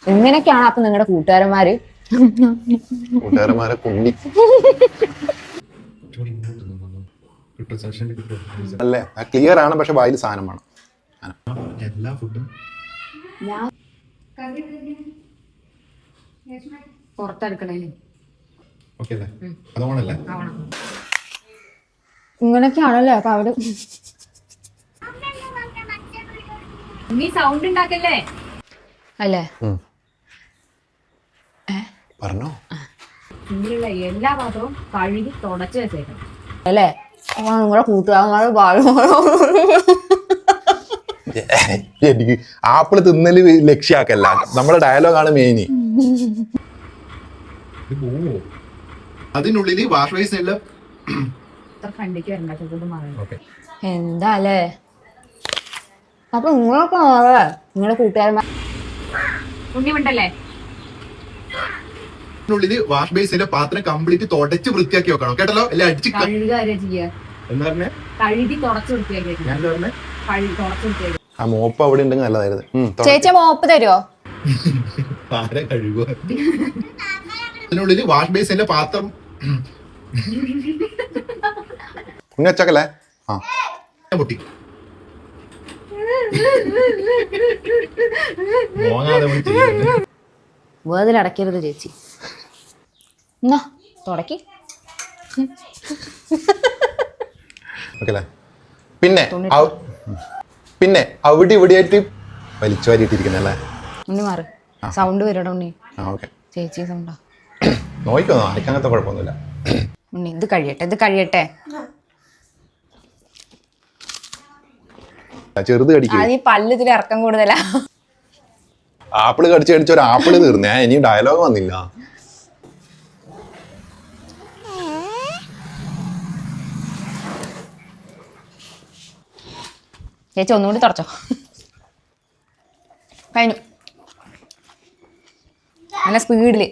ഇങ്ങനെയൊക്കെയാണ് അപ്പൊ നിങ്ങളുടെ കൂട്ടുകാരന്മാരെ കുണ്ടി അല്ലേ? ക്ലിയർ ആണ്, പക്ഷെ വായിൽ സാധനം വേണം. എല്ലാ ഫുഡും പുറത്തെടുക്കണേ. ഇങ്ങനെയൊക്കെയാണല്ലേ അപ്പൊ അവിടെ നീ സൗണ്ട് ഉണ്ടാക്കല്ലേ അല്ലേ? പറഞ്ഞോ. ഇങ്ങനെയുള്ള എല്ലാ പാത്രവും കഴുകി തുടച്ചു വെച്ചേക്കണം അല്ലേ? അപ്പൊ നിങ്ങളുടെ കൂട്ടുകാരന്മാരെ എനിക്ക് ആപ്പിള് തിന്നല് ലക്ഷ്യാക്കല്ല, നമ്മുടെ ഡയലോഗാണ് മെയിന്. അതിനുള്ളിൽ വാഷ് ബേസിൻ എല്ലാം ഫ്രണ്ടിക്ക് വരണ്ട. എന്താ അല്ലേ? അപ്പൊ നിങ്ങളൊക്കെ നിങ്ങളുടെ കൂട്ടുകാരന്മാർ ഉണ്ണിമുണ്ടല്ലേ ുള്ളില് വാഷ് ബേസിന്റെ പാത്രം കംപ്ലീറ്റ് തുടച്ച് വൃത്തിയാക്കി വെക്കണം കേട്ടല്ലോ. എല്ലാം അടിച്ച് കഴുകുക ചെയ്യുക, എന്താ പറഞ്ഞേ? കഴുകി തുടച്ച് വൃത്തിയാക്കി ഞാൻ എന്താ പറഞ്ഞേ? കഴുകി തുടച്ച് വൃത്തിയാക്കി. ആ മോപ്പ് അവിടെ ഉണ്ടെങ്കിൽ നല്ലതായിരുന്നു. ചേച്ചി മോപ്പ് തരുമോ? ആരെ കഴുകുക? അതിനുള്ളില് വാഷ് ബേസിന്റെ പാത്രം ഉണ്ണച്ചക്കല്ലേ? ആ പൊട്ടി മോങ്ങാതെ വേതിലടക്കരുത് ചേച്ചി. എന്നാ തുടക്കി. ഓക്കെ. പിന്നെ അവിടെ ഇവിടെയായിട്ട് വലിച്ചു വാരിയിട്ടിരിക്കുന്നല്ലേ? ഉണ്ണി മാറ്, സൗണ്ട് വരടാ ഉണ്ണി. ആ ഓക്കെ. ചേച്ചി സൗണ്ടാ. നോക്കിക്കോ, എനിക്ക് അങ്ങനത്തെ കുഴപ്പമൊന്നുമില്ല. ഉണ്ണി ഇത് കഴിയട്ടെ. ചെറുത് കടിക്കും. അത് ഈ പല്ല് ഇതിൽ ഇറക്കം കൂടുതലാ. ആപ്പിള് കടിച്ച് ഒരു ആപ്പിള് തീർന്നേ, ഇനി ഡയലോഗ് വന്നില്ല. ചേച്ചി ഒന്നുകൂടി തുറച്ചോ. കഴിഞ്ഞു. നല്ല സ്പീഡില്.